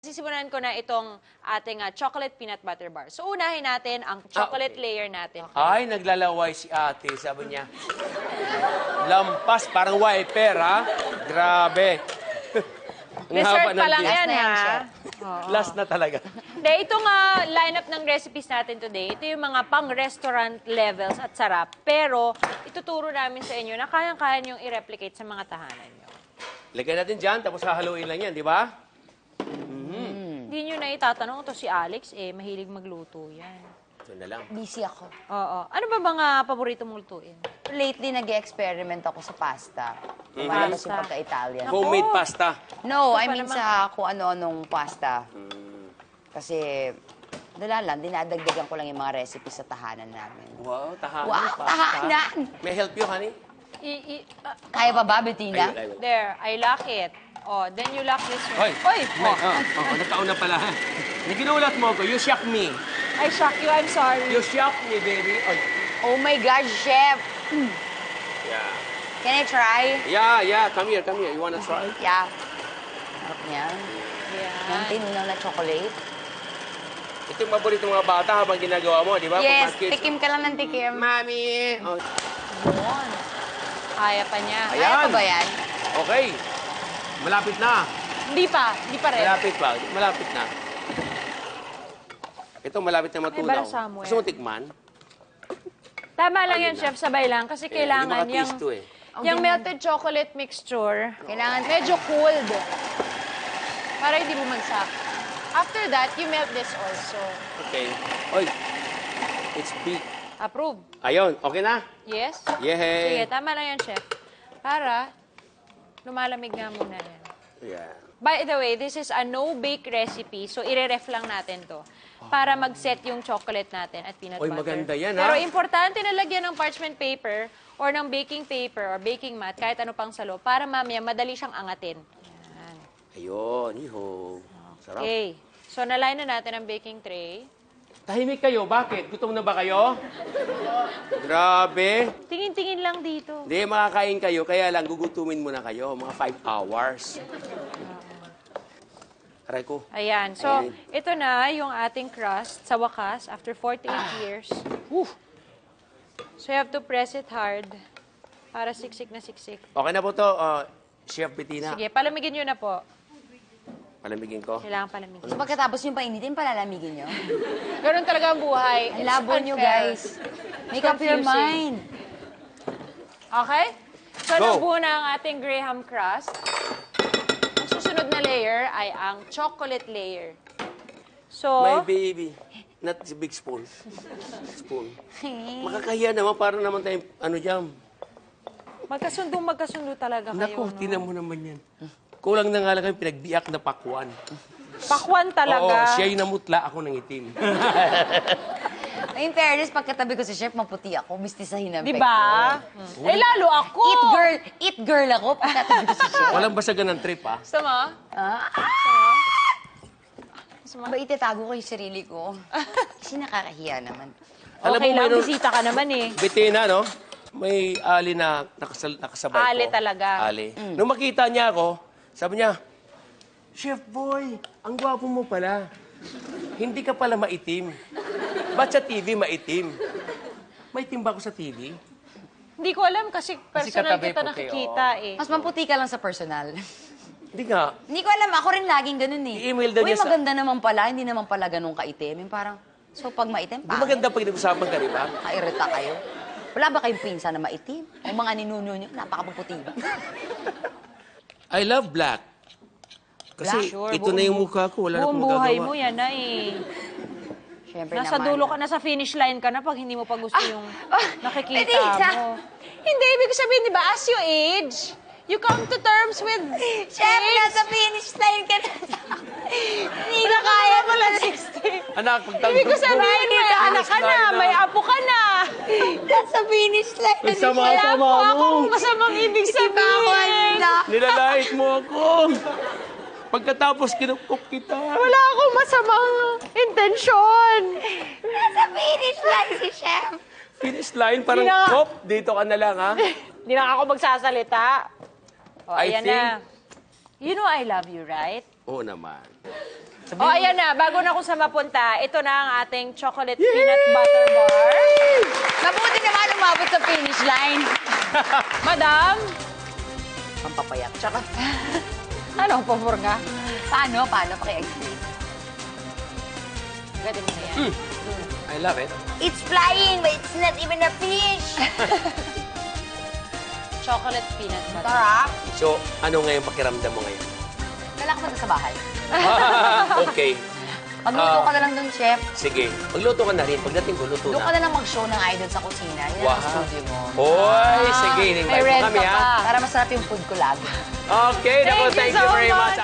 Sisimulan ko na itong ating chocolate peanut butter bar. So, unahin natin ang chocolate layer natin. Ay, naglalaway si ate. Sabi niya, lampas, parang wiper, ha? Grabe. Ang Dessert haba ng pa lang dish. yan, ha? Last na talaga. Hindi, itong lineup ng recipes natin today, ito yung mga pang-restaurant levels at sarap. Pero, ituturo namin sa inyo na kayang-kaya niyong i-replicate sa mga tahanan niyo. Lagyan natin dyan, tapos hahaluin lang yan, di ba? Hindi nyo na itatanong, to si Alex, mahilig magluto yan. Ito na lang. Busy ako. Oo. Ano ba mga paborito mong lutuin? Lately, nag-experiment ako sa pasta. Kumalabas yung pagka-Italian. Homemade pasta. No, I pa mean naman. sa kung ano-anong pasta. Kasi, wala lang, dinadagdagan ko lang yung mga recipes sa tahanan namin. Wow, tahanan, Wow, pasta. tahanan! May help you, honey? Kaya pa ba, Bettina? There, I lock it. Oh, then you lock this one. Hoy! Oy! Nagkauna pala. Ginulat mo ko, you shock me. I shock you, I'm sorry. You shock me, baby. Oy. Oh my God, Chef! Yeah. Can I try? Yeah. Come here. You wanna try? Yeah. Sarap niya. Yung Yan. tinunaw na chocolate. Ito yung paborito mga bata habang ginagawa mo, di ba? Yes, Pag mga kids, tikim ka lang ng tikim. Mami! Oh. Yun. Kaya pa niya. Ayan. Kaya pa ba yan? Okay. Malapit na. Hindi pa rin. Malapit na. Ito, malapit na matunaw. bala somewhere. Gusto mo tikman? Tama lang yan, Ayun na. Chef, sabay lang. Kasi kailangan hindi yung, makatis to, yung melted chocolate mixture, Kailangan medyo cold. Para hindi bumagsak. After that, you melt this also. Okay. Oy, it's big. Approve. Ayun, okay na? Yes? Yay! Sige, tama lang yan, Chef. Para lumalamig nga muna yan. Yeah. By the way, this is a no-bake recipe. So, ire-ref lang natin to. Para mag-set yung chocolate natin at peanut Oy, butter. maganda yan, ha? Pero importante na lagyan ng parchment paper or ng baking paper or baking mat, kahit ano pang salo, para mamaya madali siyang angatin. Yan. Ayun, iho. Sarap. Okay. So, naline na natin ang baking tray. Tahimik kayo, bakit? Gutom na ba kayo? Grabe. Tingin-tingin lang dito. Hindi, makakain kayo, kaya lang gugutumin muna kayo, mga 5 hours. Aray ko. Ayan. So, Ayan. ito na yung ating crust sa wakas after 48 years. So, you have to press it hard para siksik na siksik. Okay na po to, Chef Bettina. Sige, palamigin nyo na po. Palamigin ko. Kailangan palamigin. So pagkatapos yung painitin, palalamigin nyo. Ganun talaga ang buhay. Ang It's labo nyo, unfair. guys. Make up your confusing. mind. Okay? So, Go. nabuo na ang ating Graham crust. Ang susunod na layer ay ang chocolate layer. So, My baby. Not the big spoon. Spoon. Makakahiya naman, para naman tayo, ano dyan. magkasundo talaga kayo. Naku, no? tinan mo naman yan. Kulang na nga lang kayo pinagbiyak na pakwan. Pakwan talaga. Oo, siya yung namutla, ako ng itim. In fairness, pagkatabi ko si Chef, maputi ako. Mistisahin ang Di pek ba? ko. Lalo ako. Eat girl ako pagkatabi ko si Chef. Walang basagan ng trip, ha? Gusto mo? Ba itatago ko yung sarili ko? Kasi nakakahiya naman. Alam Okay mo, lang, mayroon- bisita ka naman eh. Bettina, no? May ali na nakasabay ko. Ali talaga. Ali. Nung makita niya ako, sabi niya, Chef Boy, ang gwapo mo pala. Hindi ka pala maitim. Ba't sa TV maitim? Maitim ba ako sa TV? Hindi ko alam kasi personal katabi kita puti, nakikita eh. Mas maputi ka lang sa personal. Hindi nga. Hindi ko alam, ako rin laging ganun eh. I-email daw Uy, niya sa- maganda naman pala, hindi naman pala ganun kaitim. Yung parang, so pag maitim, Di maganda pag nag-usapan ka, di ba? Kairita kayo. Wala ba kayong pinsa na maitim? O mga ninuno nyo, napakapuputi ba? I love black. Kasi Black, sure. ito na yung mukha ko. Wala na Buong akong buhay magagawa. mo yan na eh. Siyempre Nasa naman. dulo ka, nasa finish line ka na pag hindi mo pa gusto yung nakikita Bettina. mo. Hindi, ibig sabihin, di ba, as you age, you come to terms with Chef, age. nasa finish line ka na. Hindi na Kaya kaya pala 60. Anak, pagtanggol Ibig ko sabihin, may anak ka na, may apo ka na. Nasa finish line. May sama Wala sama po mo. akong masamang ibig Hindi pa ako sabihin. handa. Nilalait mo ako. Pagkatapos kinupok kita. Wala akong masamang intensyon. Nasa finish line si Chef. Finish line, parang, Hindi na- hop, dito ka na lang, ha? Hindi na ako magsasalita. O, I ayan think- na. You know I love you, right? Oo naman. O, ayan na. Bago na kung sa mapunta, ito na ang ating chocolate peanut butter bar. Mabuti naman umabot sa finish line. Madam, Pampapayat. Tsaka, ano, pabor nga? paano? Paki-explain. Gatin mo na yan. I love it. It's flying, but it's not even a fish. Chocolate peanut butter. Sarap. So, ano ngayon pakiramdam mo ngayon? Kailangan ko na sa bahay. Okay. Magluto ka na lang dun, chef. Sige. Magluto ka na rin. Pagdating ko, luto Doon ka na. na lang mag-show ng idol sa kusina. Yan ang studio mo. Hoy, sige. May Invite mo red kami, ka ha? pa. Para masarap yung food ko lagi. Okay. Naku, Thank you thank you so very much. much.